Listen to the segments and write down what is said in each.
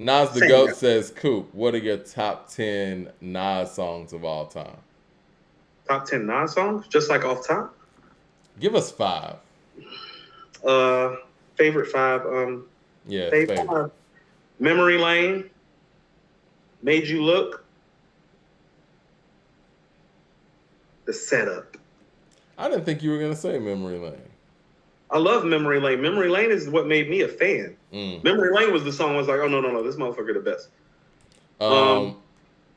Nas the Same Goat guy. says, Coop, what are your top 10 Nas songs of all time? Top 10 Nas songs, just like off top. Give us five. Uh, favorite five. Yeah, Favorite favorite. five. Memory Lane, Made You Look, The Setup. I didn't think you were going to say Memory Lane. I love Memory Lane. Memory Lane is what made me a fan. Mm. Memory Lane was the song I was like, oh no, no, no, this motherfucker the best. Um, Um,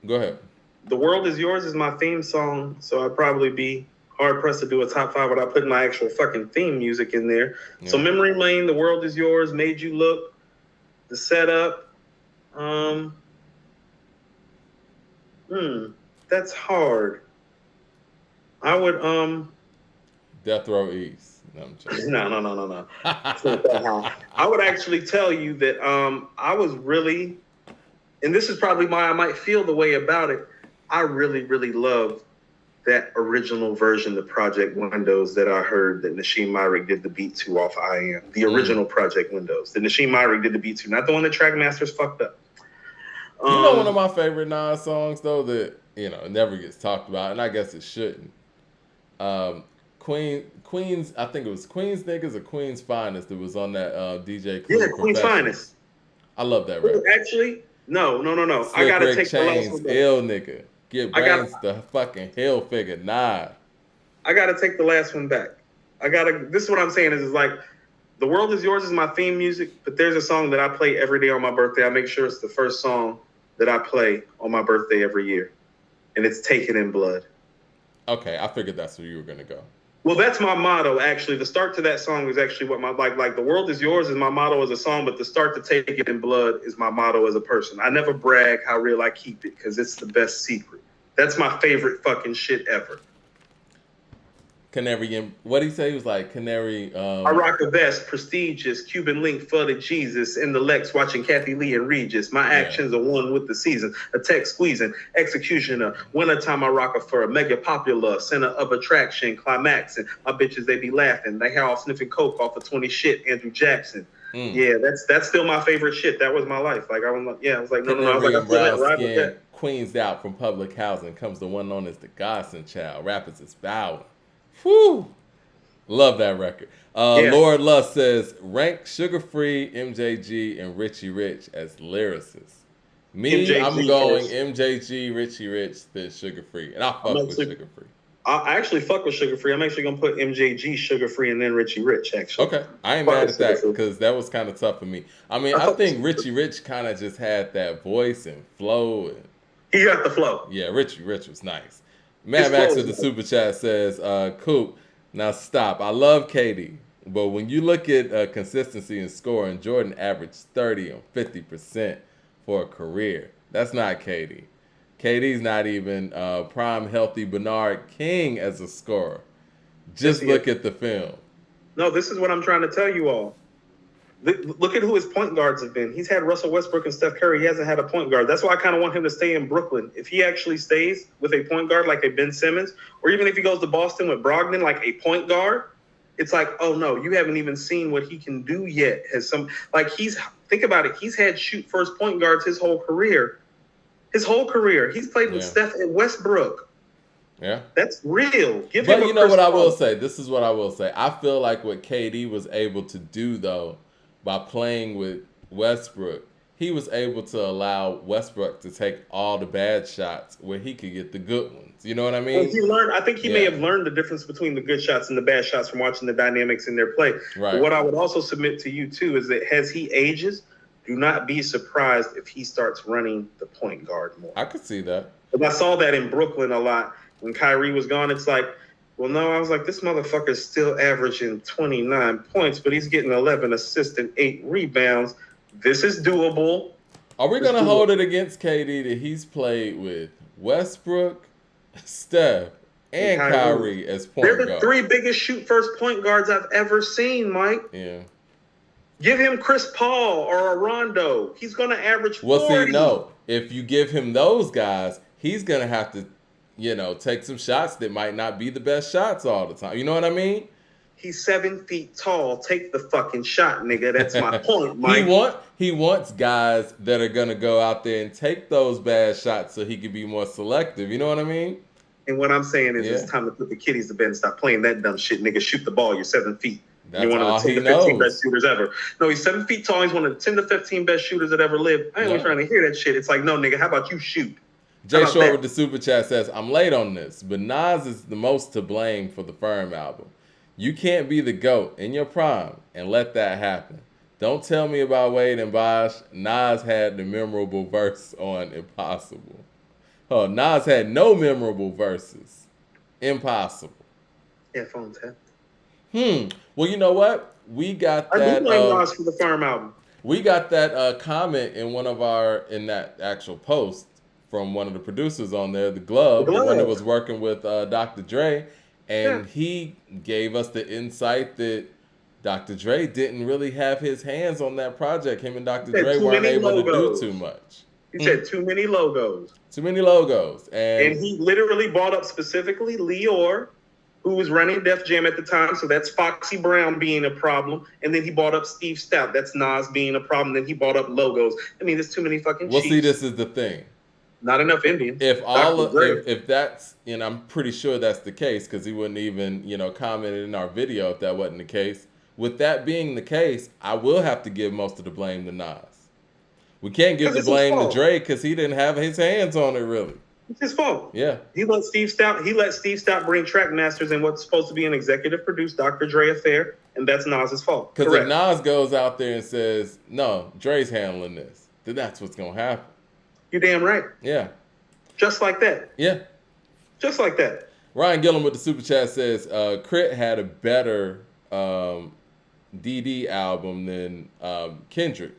Go ahead. The World Is Yours is my theme song, so I'd probably be hard pressed to do a top five without putting my actual fucking theme music in there. So Yeah. Memory Lane, The World Is Yours, Made You Look, The Setup. Um, that's hard. I would Death Row East. No, I'm joking. no. It's not that high. I would actually tell you that I was really, and this is probably why I might feel the way about it. I really, really love that original version of Project Windows that I heard that Nasheem Myrick did the beat to off I Am. The original Project Windows. That Nasheem Myrick did the beat to, not the one that Trackmasters fucked up. You know, one of my favorite Nas songs, though, that, it never gets talked about, and I guess it shouldn't. Queen's, I think it was Queen's Niggas or Queen's Finest that was on that DJ Yeah, Clue Queen's Professional. Finest. I love that record. Actually, no. I Slick gotta Rick take the last Chains, one back. ill nigga. Get I got brains the fucking hill figure. Nah. I gotta take the last one back. This is what I'm saying is like The World Is Yours is my theme music, but there's a song that I play every day on my birthday. I make sure it's the first song that I play on my birthday every year. And it's Taken in Blood. Okay, I figured that's where you were gonna go. Well, that's my motto, actually. The start to that song is actually what my like The World Is Yours is my motto as a song, but the start to Take It in Blood is my motto as a person. I never brag how real I keep it because it's the best secret. That's my favorite fucking shit ever. Canary and what did he say? He was like Canary. I rock a vest, prestigious, Cuban link, flooded Jesus, in the Lex, watching Kathy Lee and Regis. My actions are one with the season, a tech squeezing, executioner. Wintertime, I rock a fur, mega popular, center of attraction, climaxing. My bitches, they be laughing. They all sniffing coke off of 20 shit, Andrew Jackson. Yeah, that's still my favorite shit. That was my life. Like I was like, yeah, I was like, no. I was like, I still ride with that. Queens out from public housing comes the one known as the Godson Child. Rappers is bowing. Whew. Love that record. Lord Lust says, rank Sugar Free, MJG, and Richie Rich as lyricists. Me, MJG I'm going first. MJG, Richie Rich, then Sugar Free. And I fuck with Sugar Free. I actually fuck with Sugar Free. I'm actually going to put MJG, Sugar Free, and then Richie Rich, actually. Okay. I ain't mad at that because that was kind of tough for me. I mean, I think Richie Rich kind of just had that voice and flow. And he got the flow. Yeah, Richie Rich was nice. Mad Max with the super chat says, Coop, now stop. I love Katie, but when you look at consistency in scoring, Jordan averaged 30 and 50% for a career. That's not Katie. Katie's not even prime healthy Bernard King as a scorer. Just look at the film. No, this is what I'm trying to tell you all. Look at who his point guards have been. He's had Russell Westbrook and Steph Curry. He hasn't had a point guard. That's why I kind of want him to stay in Brooklyn. If he actually stays with a point guard like a Ben Simmons, or even if he goes to Boston with Brogdon like a point guard, it's like, oh no, you haven't even seen what he can do yet. Think about it. He's had shoot first point guards his whole career. He's played with Steph and Westbrook. Yeah. That's real. But you know what I will say? This is what I will say. I feel like what KD was able to do, though, by playing with Westbrook, he was able to allow Westbrook to take all the bad shots where he could get the good ones. You know what I mean? I think he may have learned the difference between the good shots and the bad shots from watching the dynamics in their play. Right. But what I would also submit to you, too, is that as he ages, do not be surprised if he starts running the point guard more. I could see that. But I saw that in Brooklyn a lot. When Kyrie was gone, it's like, well, no, I was like, this motherfucker's still averaging 29 points, but he's getting 11 assists and 8 rebounds. This is doable. Are we going to hold it against KD that he's played with Westbrook, Steph, and Kyrie as point guards? They're the 3 biggest shoot first point guards I've ever seen, Mike. Yeah. Give him Chris Paul or a Rondo. He's going to average 40. Well, see, no. If you give him those guys, he's going to have to, take some shots that might not be the best shots all the time. You know what I mean? He's 7 feet tall. Take the fucking shot, nigga. That's my point, Mike. He wants guys that are gonna go out there and take those bad shots so he can be more selective. You know what I mean? And what I'm saying is, it's time to put the kiddies to bed and stop playing that dumb shit, nigga. Shoot the ball. You're 7 feet. That's You're one all of the 10 he to 15 knows. best shooters ever. No, he's 7 feet tall. He's one of the 10 to 15 best shooters that ever lived. I ain't even trying to hear that shit. It's like, no, nigga, how about you shoot? Jay Short with the super chat says, I'm late on this, but Nas is the most to blame for the Firm album. You can't be the GOAT in your prime and let that happen. Don't tell me about Wade and Bosh. Nas had the memorable verse on Impossible. Oh, Nas had no memorable verses. Impossible. Headphones have. Well, you know what? We got that. I do blame Nas for the Firm album. We got that comment in in that actual post from one of the producers on there, the one that was working with Dr. Dre, and he gave us the insight that Dr. Dre didn't really have his hands on that project. Him and Dr. Dre weren't able to do too much. He said too many logos. Too many logos. And he literally brought up specifically Lior, who was running Def Jam at the time, so that's Foxy Brown being a problem. And then he brought up Steve Stout, that's Nas being a problem. Then he brought up logos. I mean, there's too many fucking Well, see, this is the thing. Not enough Indian. If that's, I'm pretty sure that's the case, because he wouldn't even, comment in our video if that wasn't the case. With that being the case, I will have to give most of the blame to Nas. We can't give the blame to Dre because he didn't have his hands on it really. It's his fault. Yeah. He let Steve Stout bring track masters in what's supposed to be an executive produced Dr. Dre affair, and that's Nas's fault. Because if Nas goes out there and says, no, Dre's handling this, then that's what's gonna happen. You're damn right. Yeah. Just like that. Yeah. Just like that. Ryan Gillum with the super chat says, Crit had a better DD album than Kendrick.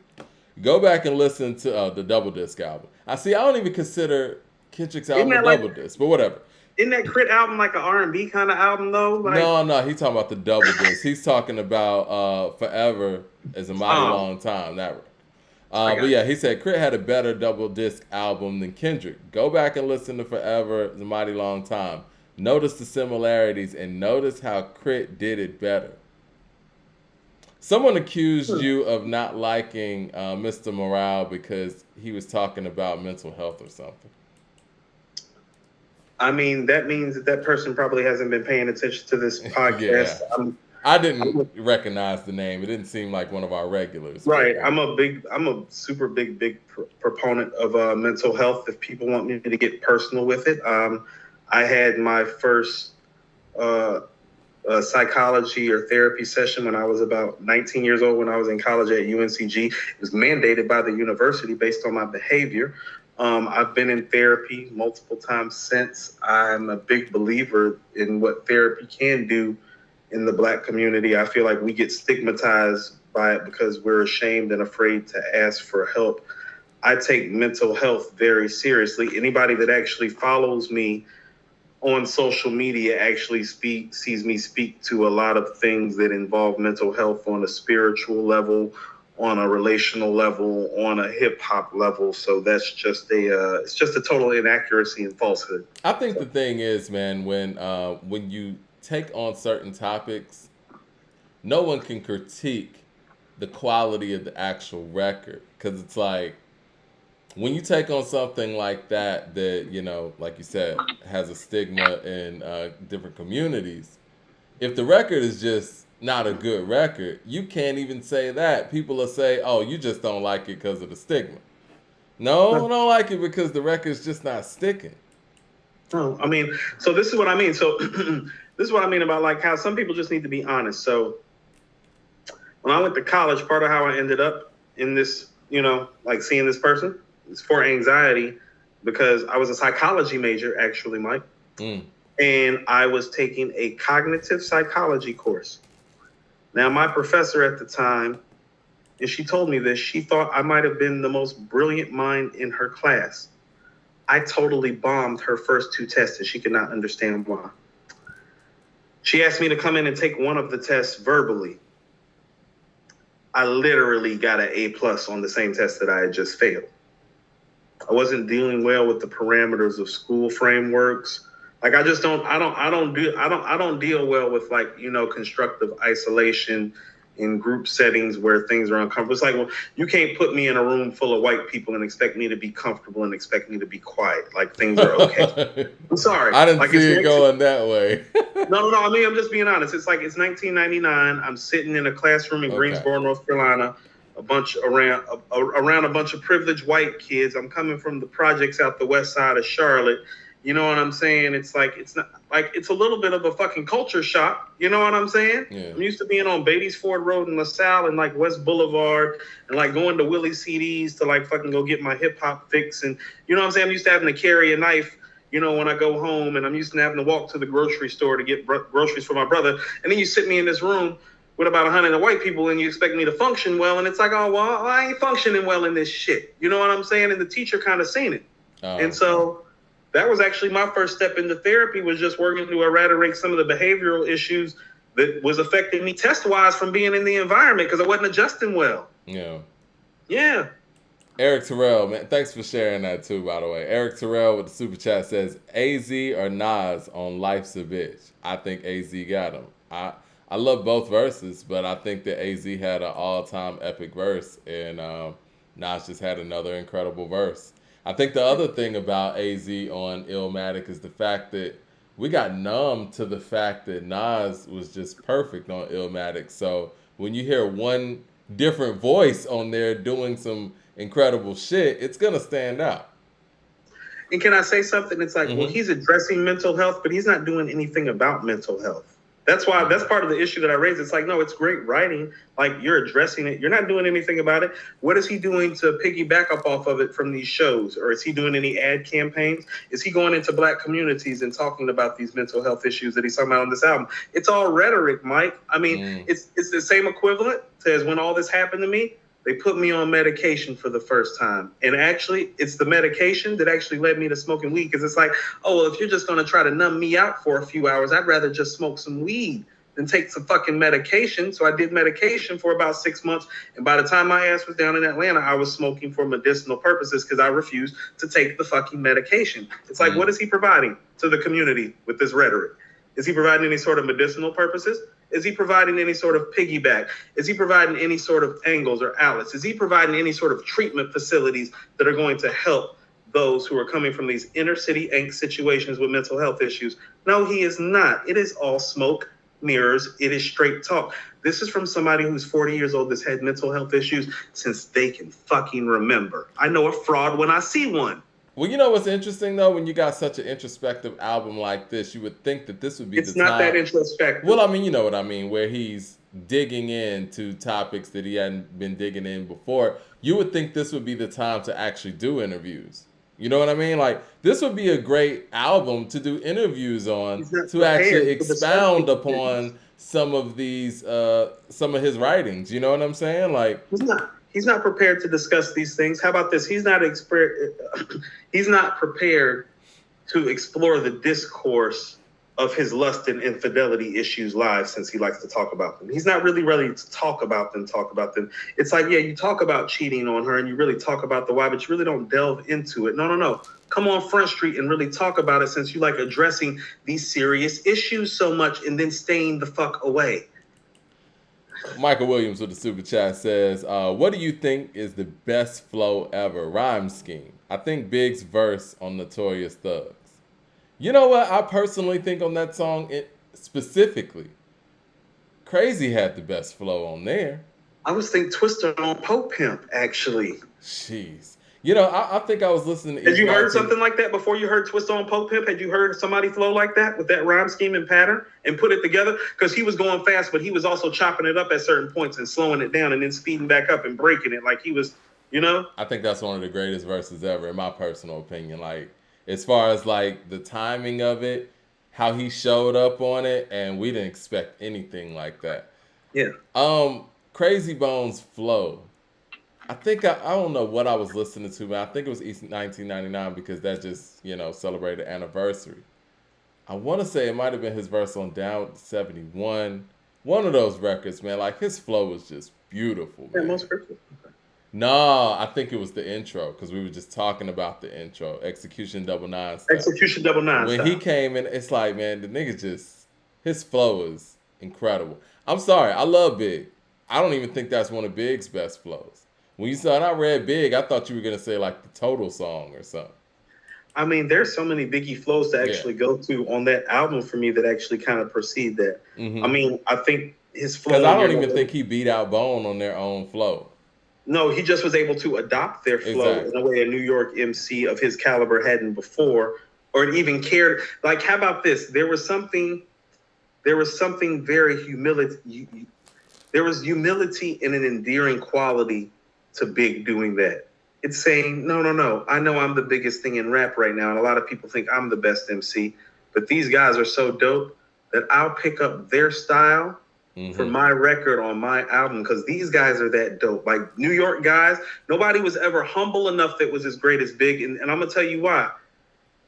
Go back and listen to the Double Disc album. I don't even consider Kendrick's album a double disc, but whatever. Isn't that Crit album like an R&B kind of album though? No, he's talking about the double disc. He's talking about Forever is a mighty long time. That but yeah, he said Crit had a better double disc album than Kendrick. Go back and listen to Forever is a mighty long time. Notice the similarities and notice how Crit did it better. Someone accused you of not liking Mr. Morale because he was talking about mental health or something. I mean, that means that person probably hasn't been paying attention to this podcast. Yeah. I didn't recognize the name. It didn't seem like one of our regulars. Right. I'm a super big proponent of mental health. If people want me to get personal with it, I had my first psychology or therapy session when I was about 19 years old, when I was in college at UNCG. It was mandated by the university based on my behavior. I've been in therapy multiple times since. I'm a big believer in what therapy can do in the Black community. I feel like we get stigmatized by it because we're ashamed and afraid to ask for help. I take mental health very seriously. Anybody that actually follows me on social media actually sees me speak to a lot of things that involve mental health on a spiritual level, on a relational level, on a hip hop level. So that's just it's just a total inaccuracy and falsehood. I think the thing is, man, when you take on certain topics, no one can critique the quality of the actual record, because it's like, when you take on something like that, like you said, has a stigma in different communities, if the record is just not a good record, you can't even say that. People will say, oh, you just don't like it because of the stigma. No, I don't like it because the record's just not sticking. Oh, I mean, so this is what I mean. So this is what I mean about like how some people just need to be honest. So when I went to college, part of how I ended up in this, like seeing this person, it's for anxiety, because I was a psychology major, actually, Mike. And I was taking a cognitive psychology course. Now, my professor at the time, and she told me this, she thought I might have been the most brilliant mind in her class. I totally bombed her first 2 tests, and she could not understand why. She asked me to come in and take one of the tests verbally. I literally got an A+ on the same test that I had just failed. I wasn't dealing well with the parameters of school frameworks. Like I don't deal well with like, you know, constructive isolation in group settings where things are uncomfortable. It's like, well, you can't put me in a room full of white people and expect me to be comfortable and expect me to be quiet. Like things are okay. I'm sorry. I didn't Like see it going that way. no. I mean, I'm just being honest. It's like it's 1999. I'm sitting in a classroom in Greensboro, North Carolina, around a bunch of privileged white kids. I'm coming from the projects out the west side of Charlotte. You know what I'm saying? It's like it's not like it's a little bit of a fucking culture shock. You know what I'm saying? Yeah. I'm used to being on Beatties Ford Road in LaSalle and like West Boulevard and like going to Willie CDs to like fucking go get my hip hop fix, and you know what I'm saying? I'm used to having to carry a knife, you know, when I go home, and I'm used to having to walk to the grocery store to get groceries for my brother. And then you sit me in this room with about 100 white people and you expect me to function well. And it's like, oh, well, I ain't functioning well in this shit. You know what I'm saying? And the teacher kind of seen it. And so that was actually my first step into therapy, was just working to eradicate some of the behavioral issues that was affecting me test-wise from being in the environment because I wasn't adjusting well. Yeah. Yeah. Eric Terrell, man, thanks for sharing that too, by the way. Eric Terrell with the super chat says, AZ or Nas on Life's a Bitch? I think AZ got him. I love both verses, but I think that AZ had an all-time epic verse, and Nas just had another incredible verse. I think the other thing about AZ on Illmatic is the fact that we got numb to the fact that Nas was just perfect on Illmatic. So when you hear one different voice on there doing some incredible shit, it's gonna stand out. And can I say something? It's like, well, he's addressing mental health, but he's not doing anything about mental health. That's why that's part of the issue that I raised. It's like, no, it's great writing. Like, you're addressing it. You're not doing anything about it. What is he doing to piggyback up off of it from these shows? Or is he doing any ad campaigns? Is he going into black communities and talking about these mental health issues that he's talking about on this album? It's all rhetoric, Mike. I mean, it's the same equivalent to as when all this happened to me. They put me on medication for the first time. And actually, it's the medication that actually led me to smoking weed. Because it's like, oh, well, if you're just going to try to numb me out for a few hours, I'd rather just smoke some weed than take some fucking medication. So I did medication for about 6 months. And by the time my ass was down in Atlanta, I was smoking for medicinal purposes because I refused to take the fucking medication. It's like, what is he providing to the community with this rhetoric? Is he providing any sort of medicinal purposes? Is he providing any sort of piggyback? Is he providing any sort of angles or outlets? Is he providing any sort of treatment facilities that are going to help those who are coming from these inner city angst situations with mental health issues? No, he is not. It is all smoke, mirrors. It is straight talk. This is from somebody who's 40 years old that's had mental health issues since they can fucking remember. I know a fraud when I see one. Well, you know what's interesting, though? When you got such an introspective album like this, you would think that this would be the time. It's not that introspective. Well, I mean, you know what I mean, where he's digging into topics that he hadn't been digging in before. You would think this would be the time to actually do interviews. You know what I mean? Like, this would be a great album to do interviews on, to actually expound upon some of these, some of his writings. You know what I'm saying? Like, He's not prepared to discuss these things. How about this? He's not prepared to explore the discourse of his lust and infidelity issues live, since he likes to talk about them. He's not really ready to talk about them. It's like, yeah, you talk about cheating on her and you really talk about the why, but you really don't delve into it. No. Come on Front Street and really talk about it, since you like addressing these serious issues so much and then staying the fuck away. Michael Williams with the super chat says, what do you think is the best flow ever? Rhyme scheme. I think Big's verse on Notorious Thugs. You know what? I personally think on that song, specifically, Crazy had the best flow on there. I was thinking Twister on Pope Pimp, actually. Jeez. You know, I think I was listening to... Had you heard something like that before you heard Twist on Pope Pimp? Had you heard somebody flow like that with that rhyme scheme and pattern and put it together? Because he was going fast, but he was also chopping it up at certain points and slowing it down and then speeding back up and breaking it like he was, you know? I think that's one of the greatest verses ever, in my personal opinion. Like, as far as, like, the timing of it, how he showed up on it, and we didn't expect anything like that. Yeah. Crazy Bones flow. I think I don't know what I was listening to, but I think it was 1999 because that just, you know, celebrated anniversary. I want to say it might have been his verse on Down 71. One of those records, man. Like, his flow was just beautiful, man. Yeah, most perfect. No, I think it was the intro because we were just talking about the intro, Execution Double Nine stuff. Execution Double Nine When he style. came in, it's like, man, the nigga just his flow is incredible. I'm sorry, I love Big. I don't even think that's one of Big's best flows. When you said I read Big, I thought you were gonna say like the Total song or something. I mean, there's so many Biggie flows to Yeah. actually go to on that album for me that actually kind of precede that. I mean, I think his flow. Because I don't even think he beat out Bone on their own flow. No, he just was able to adopt their flow in a way a New York MC of his caliber hadn't before, or even cared. Like, how about this? There was something very humility. There was humility and an endearing quality to Big doing that. It's saying, no. I know I'm the biggest thing in rap right now, and a lot of people think I'm the best MC, but these guys are so dope that I'll pick up their style for my record on my album because these guys are that dope. Like New York guys, nobody was ever humble enough that was as great as Big, and I'm gonna tell you why.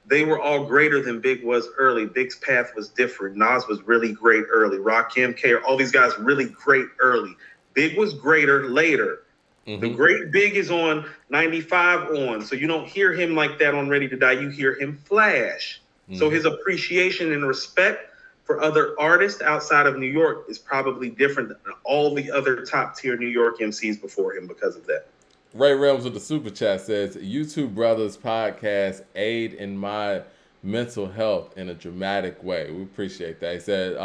They were all greater than Big was early. Big's path was different. Nas was really great early. Rakim, K, all these guys really great early. Big was greater later. The great Big is on 95 on, so you don't hear him like that on Ready to Die. You hear him flash. So his appreciation and respect for other artists outside of New York is probably different than all the other top tier New York MCs before him because of that. Ray Realms with the super chat says, "You two brothers podcast aid in my mental health in a dramatic way." We appreciate that. He said,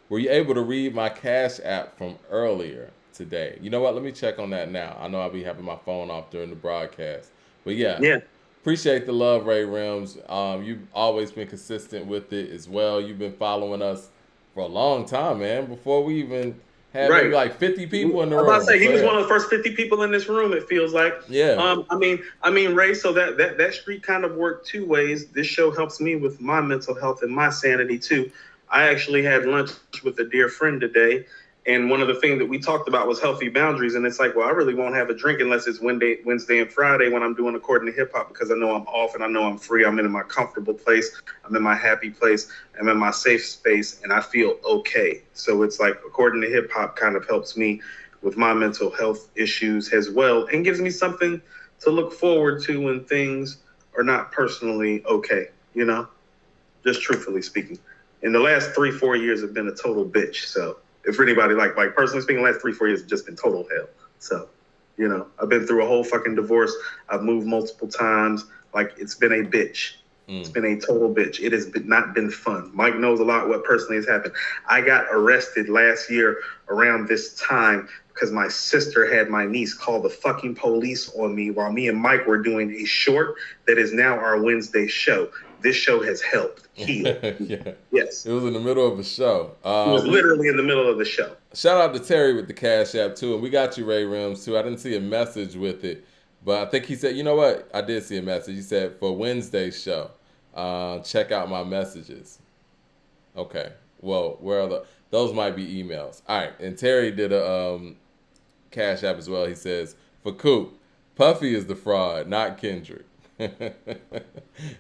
"Were you able to read my Cash App from earlier today?" You know what? Let me check on that now. I know I'll be having my phone off during the broadcast, but yeah. Appreciate the love, Ray Rims. You've always been consistent with it as well. You've been following us for a long time, man. Before we even had maybe like 50 people in the room. I'm about to say he was one of the first 50 people in this room. It feels like. Yeah. I mean, Ray. So that street kind of worked two ways. This show helps me with my mental health and my sanity too. I actually had lunch with a dear friend today. And one of the things that we talked about was healthy boundaries. And it's like, well, I really won't have a drink unless it's Wednesday and Friday when I'm doing According to Hip Hop because I know I'm off and I know I'm free. I'm in my comfortable place. I'm in my happy place. I'm in my safe space and I feel okay. So it's like According to Hip Hop kind of helps me with my mental health issues as well and gives me something to look forward to when things are not personally okay, you know, just truthfully speaking. In the last 3-4 years have been a total bitch. So if anybody like personally speaking, the last 3-4 years have just been total hell. So, you know, I've been through a whole fucking divorce. I've moved multiple times. Like, it's been a bitch. It's been a total bitch. It has not been fun. Mike knows a lot what personally has happened. I got arrested last year around this time because my sister had my niece call the fucking police on me while me and Mike were doing a short that is now our Wednesday show. This show has helped heal. Yeah. Yes. It was in the middle of a show. It was literally in the middle of the show. Shout out to Terry with the Cash App too. And we got you, Ray Rims, too. I didn't see a message with it. But I think he said, you know what? I did see a message. He said, for Wednesday's show, check out my messages. Okay. Well, where are those might be emails. All right. And Terry did a Cash App as well. He says, for Coop, Puffy is the fraud, not Kendrick.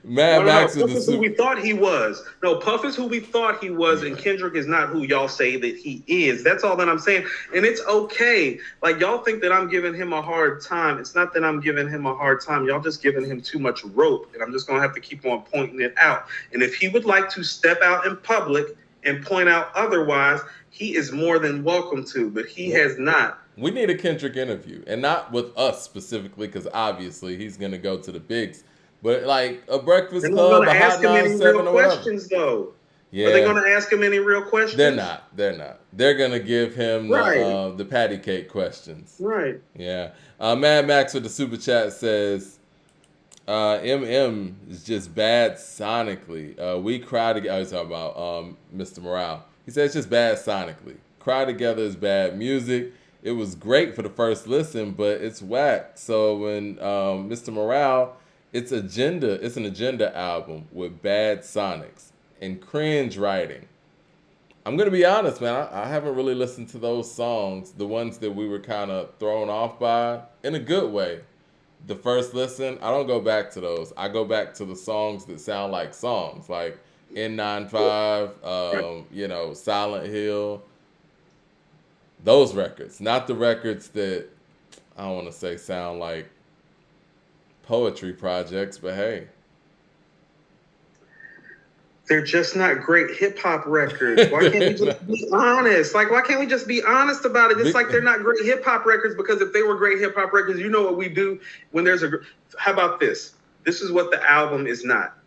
Max Puff is who we thought he was. No, Puff is who we thought he was, and Kendrick is not who y'all say that he is. That's all that I'm saying. And it's okay. Like, y'all think that I'm giving him a hard time. It's not that I'm giving him a hard time. Y'all just giving him too much rope, and I'm just going to have to keep on pointing it out. And if he would like to step out in public and point out otherwise, he is more than welcome to, but he has not. We need a Kendrick interview, and not with us specifically, because obviously he's going to go to the bigs. But like a Breakfast Club, a Hot 97 or whatever. Questions, though. Yeah. Are they going to ask him any real questions? They're not. They're going to give him the patty cake questions. Right. Yeah. Mad Max with the super chat says, MM is just bad sonically. We cry together. I was talking about Mr. Morale. He said it's just bad sonically. Cry Together is bad music. It was great for the first listen, but it's whack. So when Mr. Morale, it's an agenda album with bad sonics and cringe writing. I'm gonna be honest, man. I haven't really listened to those songs, the ones that we were kind of thrown off by, in a good way. The first listen, I don't go back to those. I go back to the songs that sound like songs, like N95, Silent Hill. Those records, not the records that I don't want to say sound like poetry projects, but hey. They're just not great hip-hop records. Why can't we just be honest? Like, why can't we just be honest about it? It's like they're not great hip-hop records, because if they were great hip-hop records, you know what we do when there's a... How about this? This is what the album is not.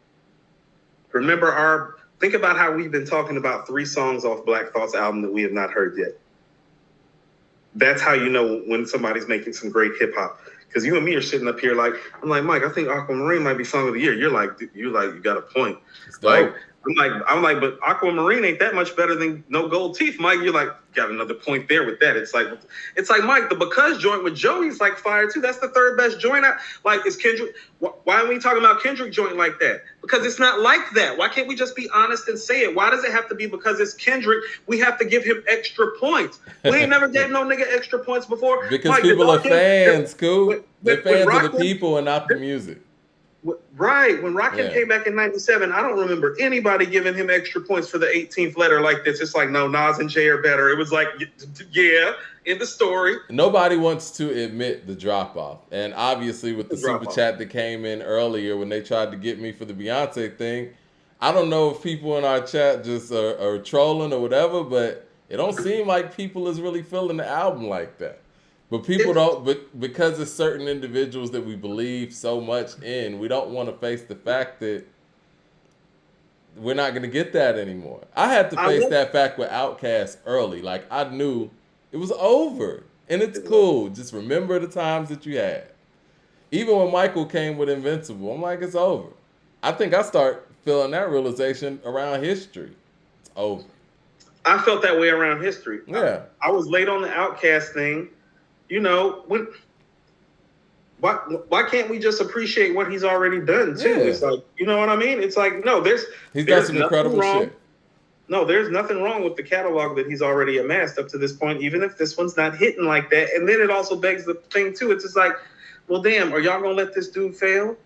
Remember think about how we've been talking about 3 songs off Black Thought's album that we have not heard yet. That's how you know when somebody's making some great hip-hop. Because you and me are sitting up here like, I'm like, Mike, I think Aquamarine might be Song of the Year. You're like, you got a point. Like, I'm like, but Aquamarine ain't that much better than No Gold Teeth, Mike. You're like, got another point there with that. It's like Mike, the Because joint with Joey's like fire too. That's the 3rd best joint. Like, is Kendrick? Why are we talking about Kendrick joint like that? Because it's not like that. Why can't we just be honest and say it? Why does it have to be because it's Kendrick? We have to give him extra points. We ain't never gave no nigga extra points before. Because Mike, people are fans, Coop. They're fans of the people and not the music. Right. When Rakim came back in 97, I don't remember anybody giving him extra points for the 18th letter like this. It's like, no, Nas and Jay are better. It was like, yeah, in the story. Nobody wants to admit the drop-off. And obviously with the super chat that came in earlier when they tried to get me for the Beyonce thing, I don't know if people in our chat just are trolling or whatever, but it don't seem like people is really feeling the album like that. But people don't, but because it's certain individuals that we believe so much in, we don't want to face the fact that we're not going to get that anymore. I had to face that fact with Outkast early. Like, I knew it was over. And it's cool. Just remember the times that you had. Even when Michael came with Invincible, I'm like, it's over. I think I start feeling that realization around History. It's over. I felt that way around History. Yeah. I was late on the Outkast thing. You know, why can't we just appreciate what he's already done too? Yeah. It's like, you know what I mean? It's like, no, he's done some incredible shit. No, there's nothing wrong with the catalog that he's already amassed up to this point, even if this one's not hitting like that. And then it also begs the thing too. It's just like, well, damn, are y'all gonna let this dude fail?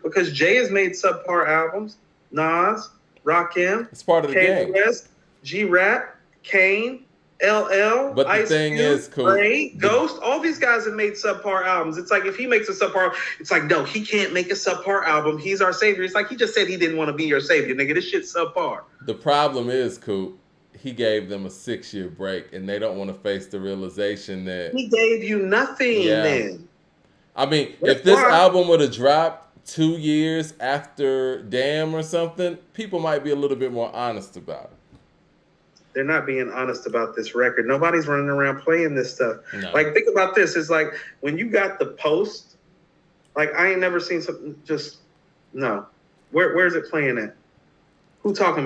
Because Jay has made subpar albums. Nas, Rakim, it's part of the game. West, G-Rap, Kane, LL, but the Ice thing Cube, is, cool. Ray, Ghost, all these guys have made subpar albums. It's like, if he makes a subpar, it's like, no, he can't make a subpar album. He's our savior. It's like, he just said he didn't want to be your savior, nigga. This shit's subpar. The problem is, Coop, he gave them a 6-year break, and they don't want to face the realization that he gave you nothing, man. I mean, if this album would have dropped 2 years after Damn or something, people might be a little bit more honest about it. They're not being honest about this record. Nobody's running around playing this stuff. No. Like, think about this. It's like, when you got the Post, like, I ain't never seen something just, no. Where's it playing at? Who talking about